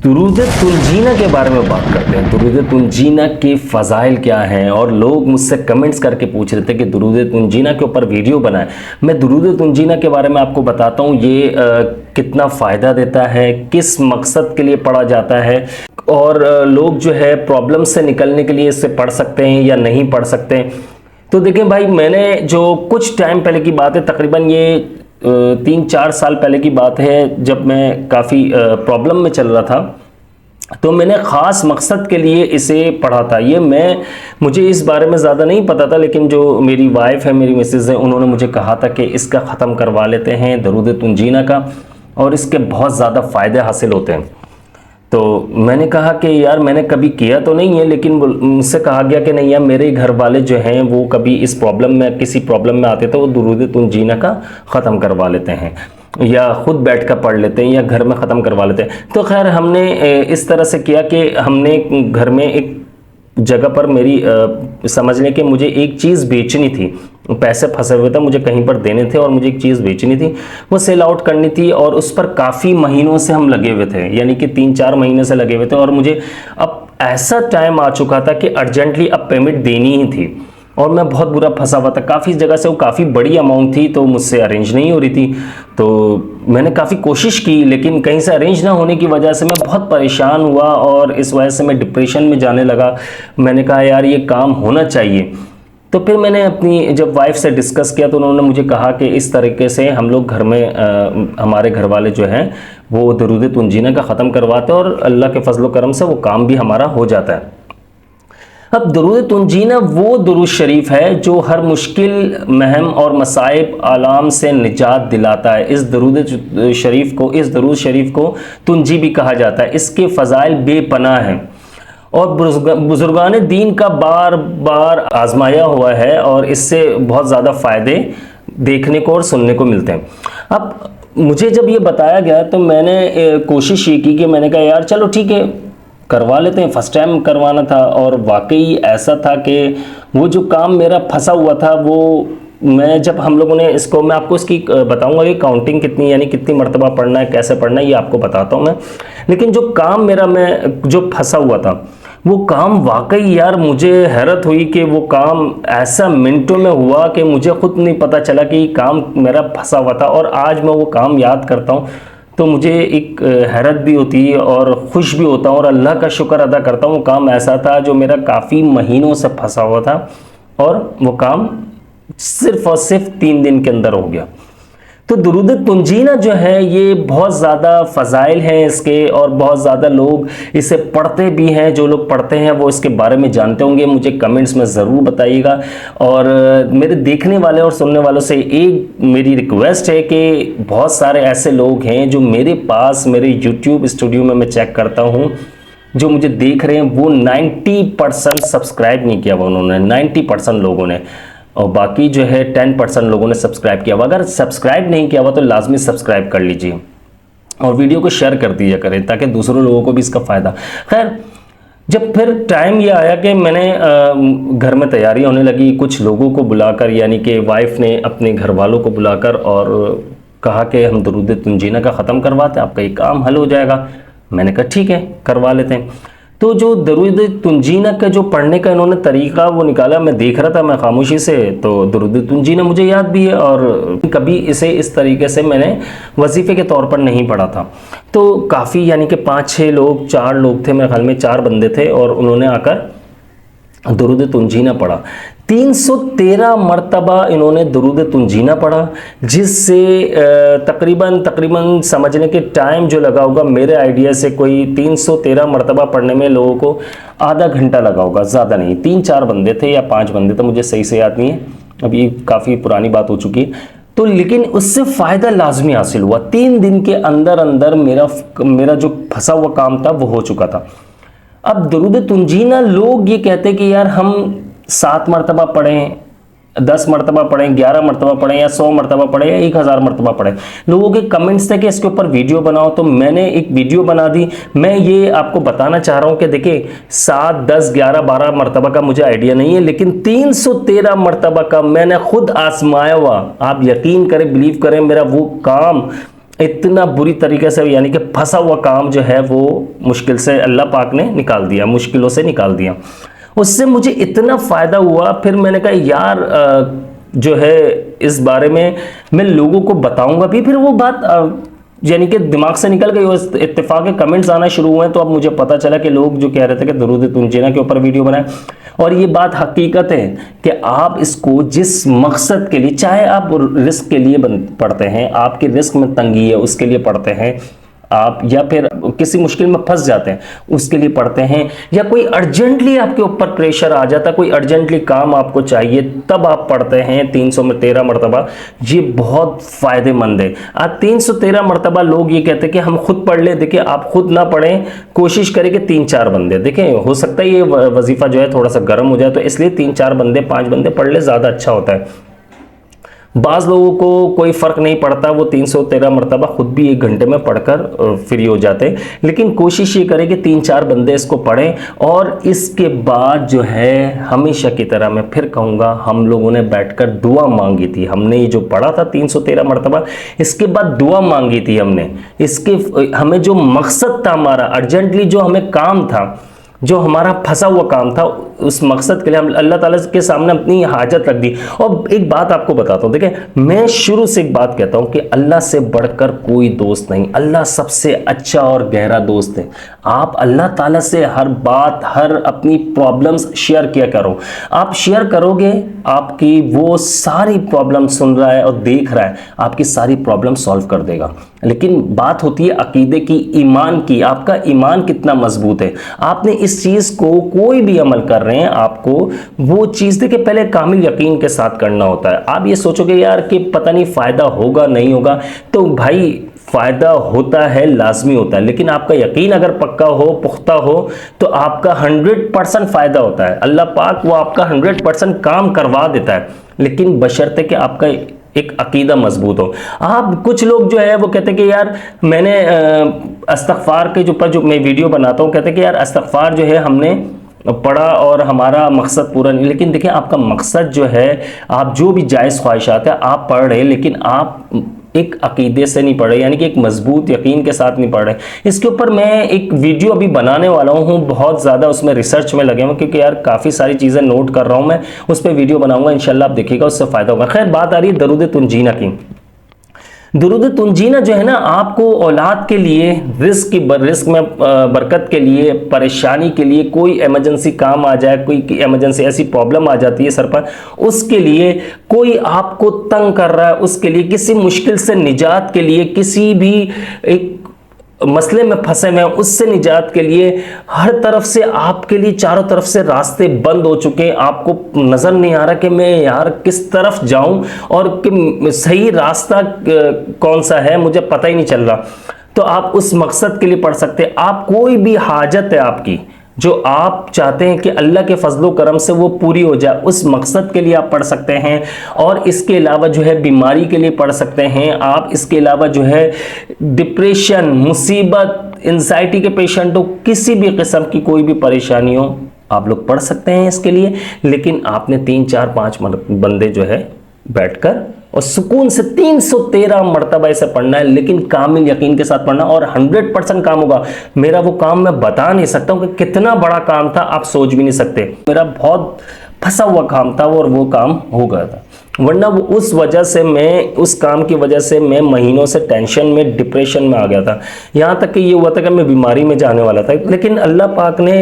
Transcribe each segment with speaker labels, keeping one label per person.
Speaker 1: दुरूद तुंजीना के बारे में बात करते हैं। दुरूद तुंजीना के फ़ज़ाइल क्या हैं, और लोग मुझसे कमेंट्स करके पूछ रहे थे कि दुरूद तुंजीना के ऊपर वीडियो बनाएं। मैं दुरूद तुंजीना के बारे में आपको बताता हूँ ये कितना फ़ायदा देता है, किस मकसद के लिए पढ़ा जाता है, और लोग जो है प्रॉब्लम से निकलने के लिए इससे पढ़ सकते हैं या नहीं पढ़ सकते। तो देखें भाई, मैंने जो कुछ टाइम पहले की बात है, तकरीबन ये 3-4 साल पहले की बात है, जब मैं काफ़ी प्रॉब्लम में चल रहा था, तो मैंने ख़ास मकसद के लिए इसे पढ़ा था। मुझे इस बारे में ज़्यादा नहीं पता था, लेकिन जो मेरी वाइफ है, मेरी मिसेज़ है, उन्होंने मुझे कहा था कि इसका ख़त्म करवा लेते हैं, दुरूद तुंजीना का, और इसके बहुत ज़्यादा फ़ायदे हासिल होते हैं। तो मैंने कहा कि यार मैंने कभी किया तो नहीं है, लेकिन मुझसे कहा गया कि नहीं यार, मेरे घर वाले जो हैं वो कभी इस प्रॉब्लम में, किसी प्रॉब्लम में आते तो वो दुरूद तुंजीना का ख़त्म करवा लेते हैं, या ख़ुद बैठ कर पढ़ लेते हैं, या घर में ख़त्म करवा लेते हैं। तो खैर हमने इस तरह से किया कि हमने घर में एक जगह पर, मेरी समझ लें कि मुझे एक चीज़ बेचनी थी, पैसे फंसे हुए थे, मुझे कहीं पर देने थे और मुझे एक चीज़ बेचनी थी, वो सेल आउट करनी थी, और उस पर काफ़ी महीनों से हम लगे हुए थे, यानी कि 3-4 महीने से लगे हुए थे, और मुझे अब ऐसा टाइम आ चुका था कि अर्जेंटली अब पेमेंट देनी ही थी, और मैं बहुत बुरा फंसा हुआ था। काफ़ी जगह से वो काफ़ी बड़ी अमाउंट थी, तो मुझसे अरेंज नहीं हो रही थी। तो मैंने काफ़ी कोशिश की, लेकिन कहीं से अरेंज ना होने की वजह से मैं बहुत परेशान हुआ, और इस वजह से मैं डिप्रेशन में जाने लगा। मैंने कहा यार ये काम होना चाहिए। तो फिर मैंने अपनी जब वाइफ से डिस्कस किया, तो उन्होंने मुझे कहा कि इस तरीके से हम लोग घर में, हमारे घर वाले जो हैं वो दुरूद तुंजीना का ख़त्म करवाते हैं, और अल्लाह के फजल करम से वो काम भी हमारा हो जाता है। अब दुरूद तुंजीना वो दुरूद शरीफ है जो हर मुश्किल, महम और मसाइब आलाम से निजात दिलाता है। इस दुरूद शरीफ को तुंजी भी कहा जाता है। इसके फ़ज़ाइल बेपनाह हैं, और बुजुर्गान दीन का बार बार आजमाया हुआ है, और इससे बहुत ज़्यादा फ़ायदे देखने को और सुनने को मिलते हैं। अब मुझे जब ये बताया गया, तो मैंने कोशिश ये की कि मैंने कहा यार चलो ठीक है, करवा लेते हैं। फर्स्ट टाइम करवाना था, और वाकई ऐसा था कि वो जो काम मेरा फंसा हुआ था, वो जब हम लोगों ने इसको, मैं आपको इसकी बताऊंगा कि काउंटिंग कितनी, यानी कितनी मरतबा पढ़ना है, कैसे पढ़ना है, ये आपको बताता हूँ मैं। लेकिन जो काम मेरा, मैं जो फंसा हुआ था, वो काम वाकई यार मुझे हैरत हुई कि वो काम ऐसा मिनटों में हुआ कि मुझे खुद नहीं पता चला कि काम मेरा फंसा हुआ था। और आज मैं वो काम याद करता हूँ तो मुझे एक हैरत भी होती है और खुश भी होता हूँ, और अल्लाह का शुक्र अदा करता हूँ। वो काम ऐसा था जो मेरा काफ़ी महीनों से फंसा हुआ था, और वो काम सिर्फ और सिर्फ 3 दिन के अंदर हो गया। तो दुरूद तुंजीना जो है, ये बहुत ज़्यादा फ़ज़ाइल हैं इसके, और बहुत ज़्यादा लोग इसे पढ़ते भी हैं। जो लोग पढ़ते हैं वो इसके बारे में जानते होंगे, मुझे कमेंट्स में ज़रूर बताइएगा। और मेरे देखने वाले और सुनने वालों से एक मेरी रिक्वेस्ट है कि बहुत सारे ऐसे लोग हैं जो मेरे पास, मेरे यूट्यूब स्टूडियो में मैं चेक करता हूँ, जो मुझे देख रहे हैं, वो 90% सब्सक्राइब नहीं किया हुआ उन्होंने, 90% लोगों ने, और बाकी जो है 10% लोगों ने सब्सक्राइब किया हुआ। अगर सब्सक्राइब नहीं किया हुआ तो लाजमी सब्सक्राइब कर लीजिए, और वीडियो को शेयर कर दिया करें ताकि दूसरों लोगों को भी इसका फ़ायदा। खैर, जब फिर टाइम ये आया कि मैंने घर में तैयारी होने लगी, कुछ लोगों को बुलाकर, यानी कि वाइफ ने अपने घर वालों को बुलाकर और कहा कि हम दुरूद तुंजीना का ख़त्म करवाते हैं, आपका ये काम हल हो जाएगा। मैंने कहा ठीक है, करवा लेते हैं। तो जो दुरूद तुंजीना का जो पढ़ने का इन्होंने तरीक़ा वो निकाला, मैं देख रहा था मैं खामोशी से, तो दुरूद तुंजीना मुझे याद भी है, और कभी इसे इस तरीके से मैंने वजीफ़े के तौर पर नहीं पढ़ा था। तो काफ़ी, यानी कि 5-6 लोग, 4 लोग थे मेरे ख्याल में, 4 बंदे थे, और उन्होंने आकर दुरूद तुंजीना पढ़ा। 313 मरतबा इन्होंने दुरूद तुंजीना पढ़ा, जिससे तकरीबन समझने के टाइम जो लगा होगा, मेरे आइडिया से कोई 313 मरतबा पढ़ने में लोगों को आधा घंटा लगा होगा, ज़्यादा नहीं। 3-4 बंदे थे या 5 बंदे थे, मुझे सही से याद नहीं है, अब ये काफ़ी पुरानी बात हो चुकी है। तो लेकिन उससे फ़ायदा लाजमी हासिल हुआ। 3 दिन के अंदर अंदर मेरा जो फंसा हुआ काम था वो हो चुका था। अब दुरूद तुंजीना, लोग ये कहते हैं कि यार हम 7 मरतबा पढ़ें, 10 मरतबा पढ़ें, 11 मरतबा पढ़ें, या 100 मरतबा पढ़ें, या 1000 मरतबा पढ़ें। लोगों के कमेंट्स थे कि इसके ऊपर वीडियो बनाओ, तो मैंने एक वीडियो बना दी। मैं ये आपको बताना चाह रहा हूँ कि देखिए, 7, 10, 11, 12 मरतबा का मुझे आइडिया नहीं है, लेकिन 313 मरतबा का मैंने खुद आजमाया हुआ। आप यकीन करें, बिलीव करें, मेरा वो काम इतना बुरी तरीके से यानी कि फंसा हुआ काम जो है वो मुश्किल से अल्लाह पाक ने निकाल दिया, मुश्किलों से निकाल दिया। उससे मुझे इतना फ़ायदा हुआ, फिर मैंने कहा यार जो है इस बारे में मैं लोगों को बताऊंगा भी। फिर वो बात यानी कि दिमाग से निकल गई, उस इत्तेफाक के कमेंट्स आना शुरू हुए। तो अब मुझे पता चला कि लोग जो कह रहे थे कि दुरूद तुंजीना के ऊपर वीडियो बनाए, और ये बात हकीकत है कि आप इसको जिस मकसद के लिए, चाहे आप रिस्क के लिए पढ़ते हैं, आपके रिस्क में तंगी है उसके लिए पढ़ते हैं आप, या फिर किसी मुश्किल में फंस जाते हैं उसके लिए पढ़ते हैं, या कोई अर्जेंटली आपके ऊपर प्रेशर आ जाता है, कोई अर्जेंटली काम आपको चाहिए तब आप पढ़ते हैं 313 मरतबा, ये बहुत फायदेमंद है। आज 313 मरतबा लोग ये कहते हैं कि हम खुद पढ़ ले। देखिए आप खुद ना पढ़ें, कोशिश करें कि 3-4 बंदे, देखें हो सकता है ये वजीफा जो है थोड़ा सा गर्म हो जाए, तो इसलिए 3-4 बंदे 5 बंदे पढ़ ले, ज़्यादा अच्छा होता है। बाज़ लोगों को कोई फ़र्क नहीं पड़ता, वो 313 मरतबा खुद भी 1 घंटे में पढ़कर फ्री हो जाते हैं। लेकिन कोशिश ये करें कि 3-4 बंदे इसको पढ़ें, और इसके बाद जो है हमेशा की तरह मैं फिर कहूँगा, हम लोगों ने बैठकर दुआ मांगी थी। हमने ये जो पढ़ा था 313 मरतबा, इसके बाद दुआ मांगी थी हमने। इसके हमें जो मकसद था हमारा, अर्जेंटली जो हमें काम था, जो हमारा फंसा हुआ काम था, उस मकसद के लिए हम अल्लाह ताला के सामने अपनी हाजत रख दी। और एक बात आपको बताता हूँ, देखिए मैं शुरू से एक बात कहता हूँ कि अल्लाह से बढ़कर कोई दोस्त नहीं, अल्लाह सबसे अच्छा और गहरा दोस्त है। आप अल्लाह ताला से हर बात, हर अपनी प्रॉब्लम्स शेयर किया करो। आप शेयर करोगे, आपकी वो सारी प्रॉब्लम सुन रहा है और देख रहा है, आपकी सारी प्रॉब्लम सॉल्व कर देगा। लेकिन बात होती है अकीदे की, ईमान की, आपका ईमान कितना मजबूत है। आपने इस चीज़ को, कोई भी अमल कर रहे हैं, आपको वो चीज़ देखिए पहले कामिल यकीन के साथ करना होता है। आप ये सोचोगे यार कि पता नहीं फ़ायदा होगा नहीं होगा, तो भाई फ़ायदा होता है, लाजमी होता है, लेकिन आपका यकीन अगर पक्का हो, पुख्ता हो, तो आपका 100% फ़ायदा होता है। अल्लाह पाक वो आपका 100% काम करवा देता है, लेकिन बशर्ते कि आपका एक अकीदा मजबूत हो। आप कुछ लोग जो है वो कहते हैं कि यार मैंने इस्तग़फ़ार के ऊपर जो मैं वीडियो बनाता हूँ, कहते हैं कि यार इस्तग़फ़ार जो है हमने पढ़ा और हमारा मकसद पूरा नहीं। लेकिन देखिए आपका मकसद जो है, आप जो भी जायज़ ख्वाहिशात है आप पढ़ रहे, लेकिन आप एक अकीदे से नहीं पढ़ रहे, यानी कि एक मजबूत यकीन के साथ नहीं पढ़ रहे। इसके ऊपर मैं एक वीडियो अभी बनाने वाला हूँ, बहुत ज़्यादा उसमें रिसर्च में लगे हुए, क्योंकि यार काफ़ी सारी चीज़ें नोट कर रहा हूँ मैं, उस पर वीडियो बनाऊंगा इंशाल्लाह, आप देखिएगा, उससे फ़ायदा होगा। खैर बात आ रही है दरूद तुंजीना की। दुरूद तुंजीना जो है ना, आपको औलाद के लिए, रिस्क में बरकत के लिए, परेशानी के लिए, कोई इमरजेंसी काम आ जाए, कोई इमरजेंसी ऐसी प्रॉब्लम आ जाती है सर पर, उसके लिए, कोई आपको तंग कर रहा है उसके लिए, किसी मुश्किल से निजात के लिए, किसी भी एक मसले में फंसे में उससे निजात के लिए, हर तरफ से आपके लिए, चारों तरफ से रास्ते बंद हो चुके हैं। आपको नज़र नहीं आ रहा कि मैं यार किस तरफ जाऊं और कि सही रास्ता कौन सा है, मुझे पता ही नहीं चल रहा। तो आप उस मकसद के लिए पढ़ सकते हैं। आप कोई भी हाजत है आपकी जो आप चाहते हैं कि अल्लाह के फजलो करम से वो पूरी हो जाए, उस मकसद के लिए आप पढ़ सकते हैं। और इसके अलावा जो है बीमारी के लिए पढ़ सकते हैं आप। इसके अलावा जो है डिप्रेशन, मुसीबत, एंजाइटी के पेशेंट हो, किसी भी किस्म की कोई भी परेशानी हो, आप लोग पढ़ सकते हैं इसके लिए। लेकिन आपने 3-4-5 बंदे जो है बैठकर और सुकून से 313 मरतबा इसे पढ़ना है, लेकिन कामिल यकीन के साथ पढ़ना, और 100% काम होगा। मेरा वो काम मैं बता नहीं सकता हूँ कि कितना बड़ा काम था, आप सोच भी नहीं सकते। मेरा बहुत फंसा हुआ काम था और वो काम हो गया था, वरना वो उस वजह से, मैं उस काम की वजह से मैं महीनों से टेंशन में, डिप्रेशन में आ गया था। यहाँ तक कि ये हुआ था कि मैं बीमारी में जाने वाला था, लेकिन अल्लाह पाक ने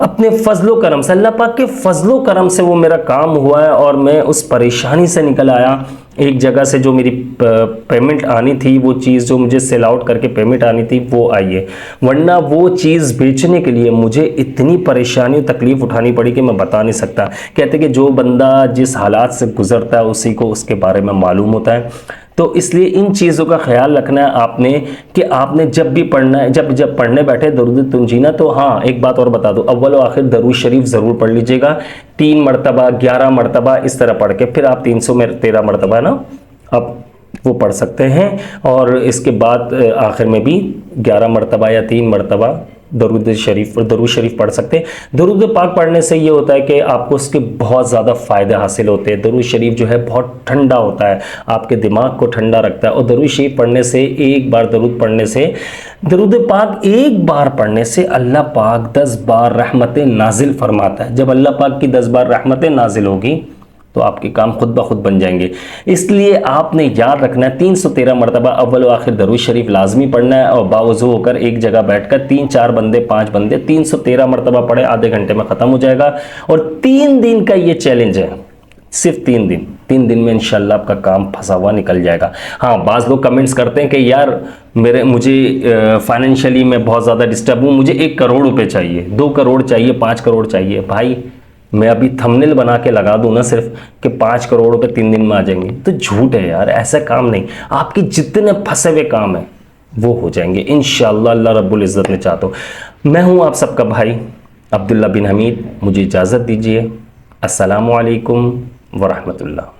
Speaker 1: अपने फजलो करम से, अल्लाह पाक के फजलो करम से वो मेरा काम हुआ है और मैं उस परेशानी से निकल आया। एक जगह से जो मेरी पेमेंट आनी थी, वो चीज़ जो मुझे सेल आउट करके पेमेंट आनी थी वो आई है, वरना वो चीज़ बेचने के लिए मुझे इतनी परेशानी तकलीफ़ उठानी पड़ी कि मैं बता नहीं सकता। कहते कि जो बंदा जिस हालात से गुजरता है उसी को उसके बारे में मालूम होता है। तो इसलिए इन चीज़ों का ख्याल रखना है आपने कि आपने जब भी पढ़ना है, जब पढ़ने बैठे दुरूद तुंजीना, तो हाँ एक बात और बता दूं, अव्वल व आखिर दरूद शरीफ ज़रूर पढ़ लीजिएगा। 3 मरतबा, 11 मरतबा इस तरह पढ़ के फिर आप 313 मरतबा ना आप वो पढ़ सकते हैं। और इसके बाद आखिर में भी 11 मरतबा या 3 मरतबा दरूद शरीफ और दरूद शरीफ पढ़ सकते हैं। दरूद पाक पढ़ने से ये होता है कि आपको उसके बहुत ज़्यादा फ़ायदे हासिल होते हैं। दरूद शरीफ जो है बहुत ठंडा होता है, आपके दिमाग को ठंडा रखता है। और दरूद शरीफ पढ़ने से, एक बार दरूद पढ़ने से, दरूद पाक एक बार पढ़ने से अल्लाह पाक 10 बार रहमतें नाजिल फरमाता है। जब अल्लाह पाक की 10 बार रहमतें नाजिल होगी तो आपके काम खुद ब खुद बन जाएंगे। इसलिए आपने याद रखना है 313 मरतबा अव्वल व आखिर दरूद शरीफ लाजमी पढ़ना है और बावजू होकर एक जगह बैठकर 3-4 बंदे 5 बंदे 313 मरतबा पढ़े, आधे घंटे में ख़त्म हो जाएगा। और 3 दिन का ये चैलेंज है, सिर्फ 3 दिन में इंशाल्लाह आपका काम फंसा हुआ निकल जाएगा। हाँ, बाज़ लोग कमेंट्स करते हैं कि यार मुझे फाइनेंशियली मैं बहुत ज़्यादा डिस्टर्ब हूँ, मुझे 1 करोड़ रुपये चाहिए, 2 करोड़ चाहिए, 5 करोड़ चाहिए। भाई मैं अभी थंबनेल बना के लगा दूं ना सिर्फ कि 5 करोड़ रुपए 3 दिन में आ जाएंगे, तो झूठ है यार, ऐसा काम नहीं। आपके जितने फंसे हुए काम हैं वो हो जाएंगे इंशाअल्लाह, अल्लाह रब्बुल इज़्ज़त ने चाहा तो। मैं हूं आप सबका भाई अब्दुल्ला बिन हमीद, मुझे इजाज़त दीजिए। अस्सलामु अलैकुम व रहमतुल्लाह।